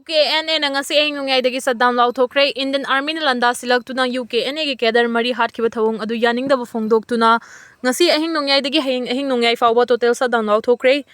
UKNA na ngasi ahing nungyay shutdown lauthokre Indian Army na landa silaktuna UKNA gi kedar mari hatkiba thawong adu yaningdaba phongdoktuna ngasi ahing nungyay haying ahing nungyay fawba total shutdown lauthokre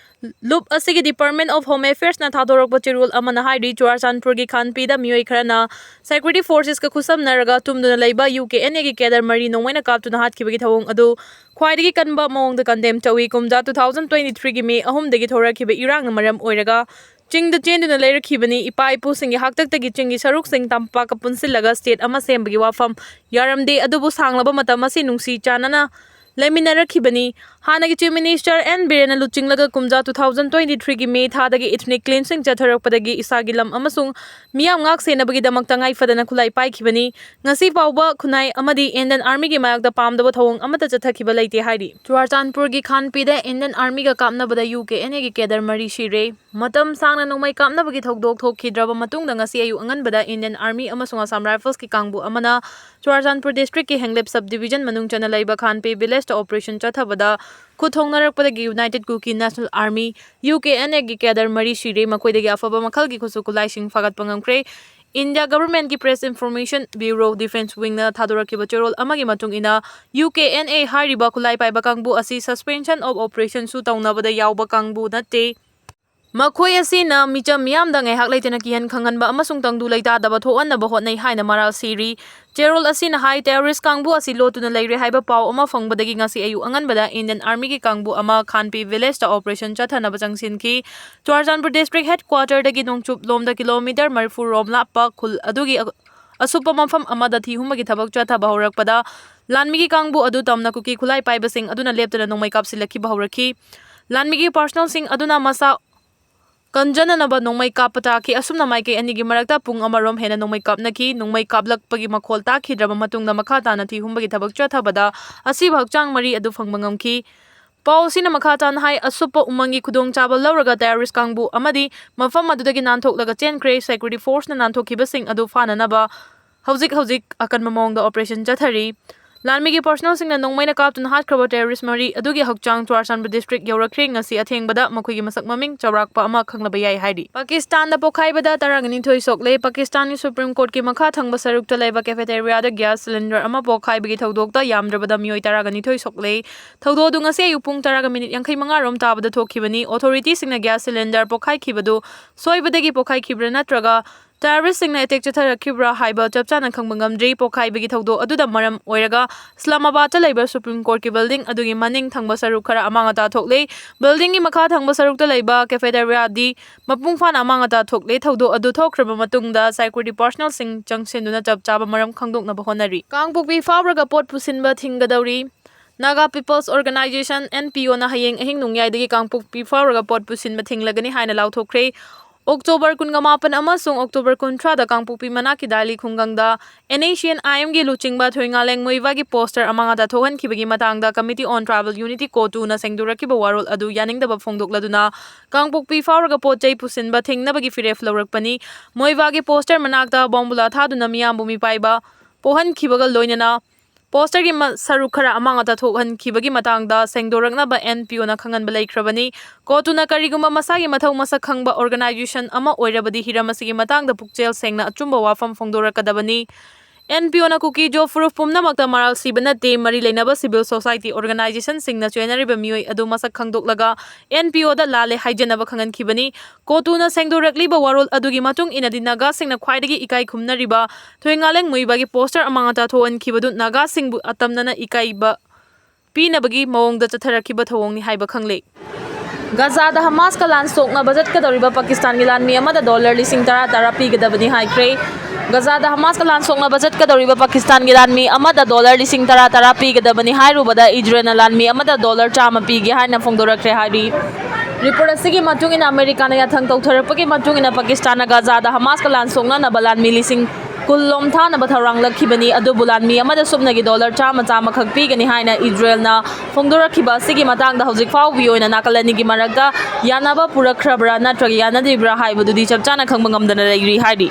loop asigi Department of Home Affairs na thadorokba chirul amana hairi Churachandpur gi khanpi da miyoi kharana security forces ka khusam naraga tumduna leiba UKNA gi kedar mari nongmaina kaptuna hatkiba gi thawong adu khwaidagi kanba mawongda condemn chawi kumja 2023 gi me ahum dagi thorakiba irang na maram oiraga Ching the chain in the later Kibani, Ipai pusing Hakta Gichingi Saruk Sing Tampaka Punsilaga State Amasembagi Wafam, Yaram de Adubus Hanglaba Matamasi Nungsi Chanana, Leminara Kibani, Hanagi Minister and Biren Luchinglaga Kumza 2023 made Hadagi ethnic cleansing Jatarak Padagi Isagilam Amasung, Miamgak Senabagi Damaktangai Fadana Kulai Pai Kibani, Nasi Pauba Kunai Amadi Indian Army Gimak the Palm the Batong Amata Jatakibalati Heidi. Churachandpur gi Khanpi the Indian Army ga Kamna Bada UK and Egi Kedar Mari Shire, Matam Sang no may Kamna Bagi Hogdok Hoki Draba Matung Ngasi Ayu Angan Bada Indian Army Amasung Assam Rifles ki Kangbu Amana, Churachandpur District ki Hanglep Subdivision Manung Chanalaiba Khanpi Village to Operation Chatabada. Kuthongnarakpadagi United Kuki National Army UKNA gi kedar mari shire makoidagi afaba makhal gi khusukulai sing fagat pangamkre India Government ki Press Information Bureau Defense Wing na thadoraki bachorol amagi matung ina UKNA hariba kulai paiba kangbu asi suspension of operation su tawnabada yawba kangbu natte Makoi asina micham miyam da ngaihak leitena kihan khanganba amasung tangdu leita daba thoanna ba hotnai haina maral siri Cherol asina high terrorist kangbu asi lotuna leire haiba pau ama fangbadagi ngasi ayu anganbada Indian Army ki kangbu ama Khanpi village ta operation chathana bachangsin ki Churachandpur district headquarter dagi nongchup lomda kilometer marfu rom lappa khul adugi asupa mafam amada thi humagi thabak chatha bahorakpada lanmi ki kangbu adu tamna kuki khulai paiba sing aduna leptana nongmai kapsilaki bahoraki lanmi ki personal sing aduna masa Kanjana naba nongmai kapata ki asumna mai ke anigi marakta pung amarom hena nongmai kapna ki nongmai kaplak pagi makhol ta ki drama matungna makha ta na thi humbagi thabak cha thabada asi bhakchang mari adu fangbangam ki Pausi na makha tan hai asupa umangi khudong chaba lawraga terrorist kangbu amadi mafam adudagi nanthok laga chen kre security force na nanthok kibasing adu fana naba hojik akan mamong da operation chathari Lanmi ki personal sing na nongmai na kaptun hat kraba terrorist mari adugi hakchang Churachandpur district yaurakri ngasi athengbada makoi gi masak maming chawrakpa ama khanglaba yai haidi Pakistan da Pokhaibada tarangani thoi Sokle Pakistani Supreme Court ki makha thangba sarukta laiba cafeteria da gas cylinder ama Pokhaibagi thodokta yamdrabada miyoi taragani thoi Sokle thodo du ngasi ayupung taraga minute 45 rom tabada thokhibani authority sing na gas cylinder pokhai khibadu soibadagi pokhai khibra natraga Terrorist sing na attack chathara khibra haiba chapchana khangbangamdri Pokhaibagi thodo aduda maram oiraga Islamabad ta laiba Supreme Court ki building adugi maning thangba saruk khara amanga ta thokle building gi makha thangba saruk ta laiba cafeteria di mapung fan amanga ta thokle thodo adu thokraba matungda security personnel sing changsenuna chapchaba maram khangdokna ba honari Kangpokpi fabraga pot pusinba thinggadawri Naga People's Organization NPO na hayeng ahing nungyay dagi Kangpokpi fabraga pot pusinba thinglagani haina lauthokre October 18 amasung October 13 da Kangpokpi manaki dali khungangda NACN IM gi luchingba thoingaleng moiwa gi poster amanga da thohan khibagi matangda Committee on Tribal Unity Ko2 na sengdurakiba warol adu yaningdaba phongdokladuna Kangpokpi fauraga potjai pusinba thingnabagi firef lawrakpani moiwa gi poster manakta bombula thaduna miyambu mi paiba pohan khibaga loinana Poster gi saruk khara amanga ta thokhan khibagi matangda sengdorakna ba NPO na khangan balai khrabani kotu na kariguma masagi mathau masak khangba organization ama oirabadi hiramasigi matangda pukchel sengna achumba wafam phongdorakadabani NPO na Kuki jo proof pumna makta maral sibana te mari leinaba civil society organization singna choinariba miyoi adu masak khangdoklaga NPO da lale haijanaba khangan khibani kotu na sengdorakli ba warol adugi matung inadi Naga singna khwaidagi ikai khumnariba thoingaleng muibagi poster amanga ta thoan khibadu Naga singbu atamnana ikai ba pinabagi mawongda chatharakiba thawongni haiba khangle Gaza da Hamas ka lan sokna budget ka doriba Pakistan gi lan mi amada dollar lising tara pigadabani haikre Gaza da Hamas ka lan sokna budget ka doriba Pakistan gi lan mi amada dollar lising tara pigadabani hairubada Israel na lan mi amada dollar chama pigi haina phongdorakre hairi Report asigi matungina America na yathang tawtharapagi matungina Pakistan na Gaza da Hamas ka lan sokna na balan mi lising Kullom thana batharang lakhibani adu bulan mi amada subnagi dollar chama khakpi gani haina Israel na phongdorakhiba sigi matangda hojik fau bi oina nakalani gi maragda yanaba purakhrabra natragi yanadibra haibadudi chapchana khangbangamdana leiri haidi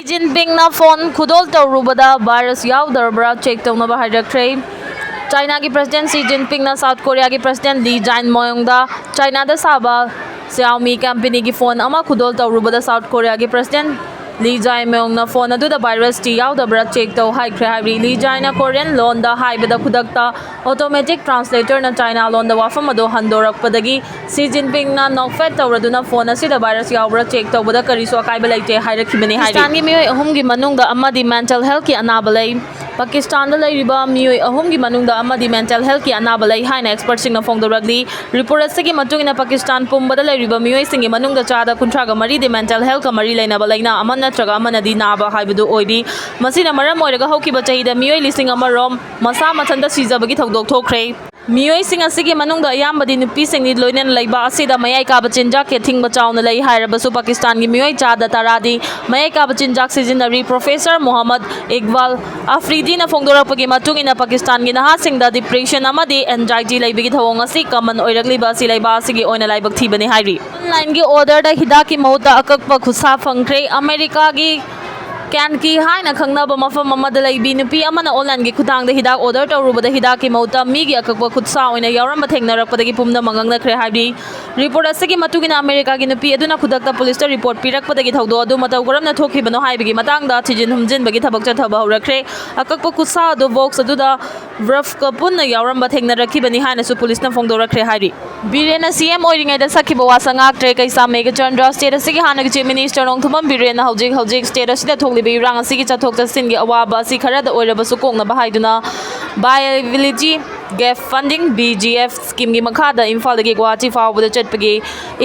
Jinping na phone khudol tawrubada virus yaudarbra check tawnaba hairakre China ki President Xi Jinping na South Korea ki President Lee Jae-myung da China da saba Xiaomi company की phone ama khudol tawrubada South Korea की president Lee Jae-myung phone aduda virus ti yaudabra check taw haikhre haibri Lee Jae na Korean loan da haibada khudakta automatic translator na China loan da wafam ado handorakpadagi Xi Jinping na knockfed tawraduna phone asida virus yaubra check tawbada karisu akaiba leite hairakibani hairi Pakistan gi miyoi ahum gi manungda amadi mental health ki anaba lei Pakistan da leiriba miyoi ahum gi manungda amadi mental health ki anaba lei haina expert sing na phongdoragli report asigi matungina Pakistan pumbada leiriba miyoi singi manungda chada kuntraga mari de mental health ka mari leinaba leina aman natraga amanadi naba haibadu oidi masina maram oiraga haukiba chahida miyoi lising amarom masa mathanda sizabagi thodok thokre miyoi sing asigi manungda ayambadi nupi singni loinen leiba asida mayai ka bachinja ke thingba chauna lei hairabasu Pakistan gi miyoi chada taradi mayai ka bachinja sizinari Professor Muhammad Iqbal Afridi na phongdorakpagi matungina Pakistan gi naha singda depression amadi anxiety leibigi thawong asi common oiragliba si leiba asigi oina laibak thibani hairi online gi order da hidaki mauta akakpa khusa phangkre America gi can ki haina khangnaba mafam amada leibi nupi amana online gi khudang da hidak order tawrubada hidak ki mauta mi gi akakba khutsa oina yauramba thengnarakpadagi pumna mangang khre habi report asigi matugina America gi nupi aduna khudakta police ta report pirakpadagi thawdo adu mataw garamna thokhibano haibigi matangda thijin humjin bagi thabak chathaba horakre akakba khutsa adu box aduda rough ka punna yauramba thengnarakibani haina su police na phongdorakre hairi Biren CM oiringai da sakhiba wasangak tre kaisa mega chandra state asigi hana gi chief minister Ongthumam Biren hojik state asida thokli Birang asigi chathok chasin gi awaba asi kharada oirabasu kokna bahaiduna viability gap funding BGF scheme gi makhada Imphal gi Guwahati fawbada chatpagi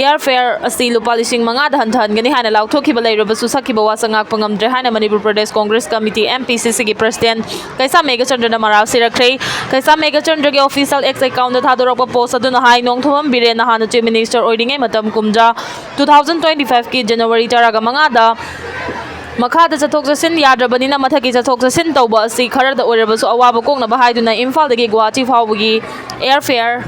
airfare asi lupa lising manga da hantan gani hana lauthokiba leirabasu sakhiba wasangak pangamdre hana Manipur Pradesh Congress Committee MPCC gi president kaisa mega chandra na maral sirakre kaisa mega chandra gi official X account da thadorakpa post aduna hai Nongthumam Biren na hana chief minister oiringai matam kumja 2025 ki January taraga manga da Makhada chathok chasin yadrabanina mathaki chathok chasin tawba asi kharada oirabasu awaba kokna bahaiduna Imphal dagi Guwahati fawbagi airfare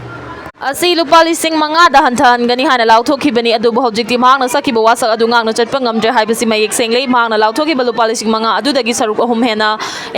asi lupa lising manga da hantan gani hana lauthokhibani adubu hojikti mahangna sakiba wasak adu ngangna chatpa ngamdre haibasi mayek senglei mahangna lauthokiba lupa lising manga adudagi saruk ahum hena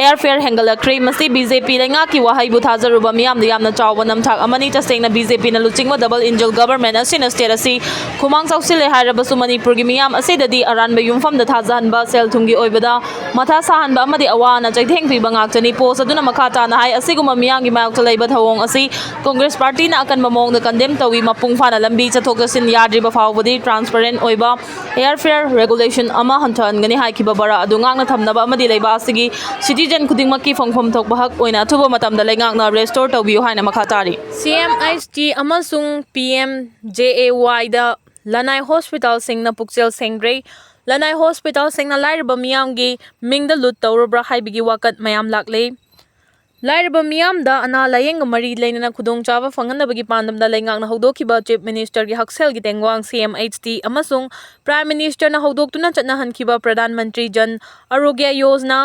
airfare hengalakre masi BJP lenga ki wahaibu thajaruba miyamda yamna chawba namthak amani tasengna BJP na luchingma double angel government asina state asi khumang sausile hairabasu Manipur gi miyam asidadi aranba yumfam da thajahanba sel thungi oibada matha sahanba amadi awana chaitheng piba ngaktani post aduna makhata na hai asiguma miyam gi mayok leiba thawong asi Congress party na akan mong da condemn tawi mapung fana lambi chathok chasin yadriba fawbadi transparent oiba airfare regulation ama hantan gani haikiba bara adu ngangna thamnaba amadi leiba asigi citizen khudingmakki phongphom thokba hak oina thuba matamda leingakna restore tawbiu haina makhatari CMHT amasung PMJAY da Lanai Hospital singna pukchel sengre Lanai Hospital singna lairba miyamgi mingda lut tawrubra haibigi wakat mayam lakle Lairaba miyamda ana layeng mari leinana khudong chaba fanganabagi pandamda leingakna hodokhiba chief minister gi haksel gi tengwang CMHT amasung prime minister na hodoktuna chatnahankhiba pradhan mantri jan arogya yojana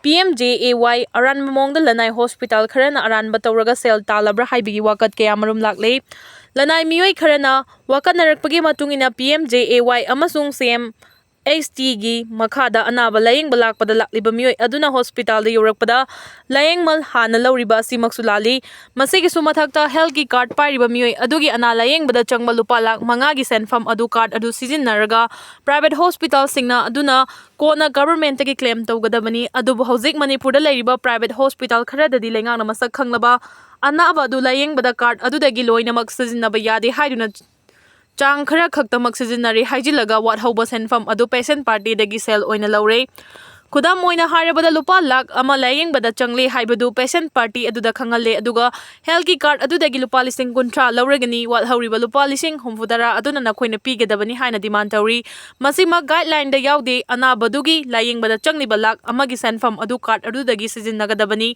PMJAY aran mamongda Lanai Hospital kharana aranba tawraga sel talabra haibigi wakat kaya marum lakle Lanai miyoi kharana wakat narakpagi matungina PMJAY amasung HT gi makhada anaba layeng balakpada lakliba miyoi aduna hospital da yorakpada layeng mal hana lawriba asi maksulali masigi sumathakta health gi card pairiba miyoi adugi ana layeng bada changma lupa lak manga gi senfam adu card adu sijinnaraga private hospital singna aduna kona government gi claim tawgadabani adubu hojik Manipur da leiriba private hospital kharadadi lengangna masak khanglaba anaba adu layeng bada card adudagi loinamak sijinnaba yade haiduna Chang khara khaktamak sizinari haijilaga wat hauba senfam adu patient party dagi sel oina lawre khudam oina harabada lupa lak ama layeng bada changle haibadu patient party aduda khangalle aduga health ki card adudagi lupa lising kuntra lawragani wat hauriba lupa lising humfudara aduna nakhoina pigedabani haina demand tawri masima guideline da yaude ana badugi layeng bada changliba lak amagi senfam adu card adudagi sizinnagadabani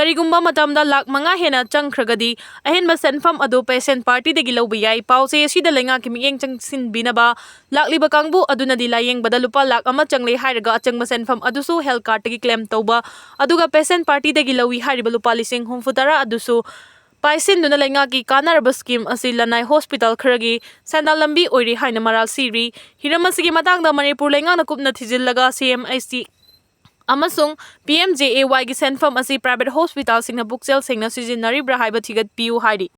karigumba matamda lak manga hena changkhragadi ahenba senfam adu patient party dagi lawbi yai pause sida lenga ki miyeng changsin binaba lakliba kangbu aduna di layeng bada lupa lak ama changle hairaga achangba senfam adu su health card tagi claim tawba aduga patient party dagi lawi hariba lupa lising humfutara adusu paisin duna lenga ki kanaraba scheme asi Lanai Hospital kharagi sandal lambi oiri haina maral siri hiramasigi matangda Manipur lenga na kupna thijillaga CMHT amasung PMJAY gi senfam asi private hospital singna bukchel singna sijinnari bra haiba thigat piu hairi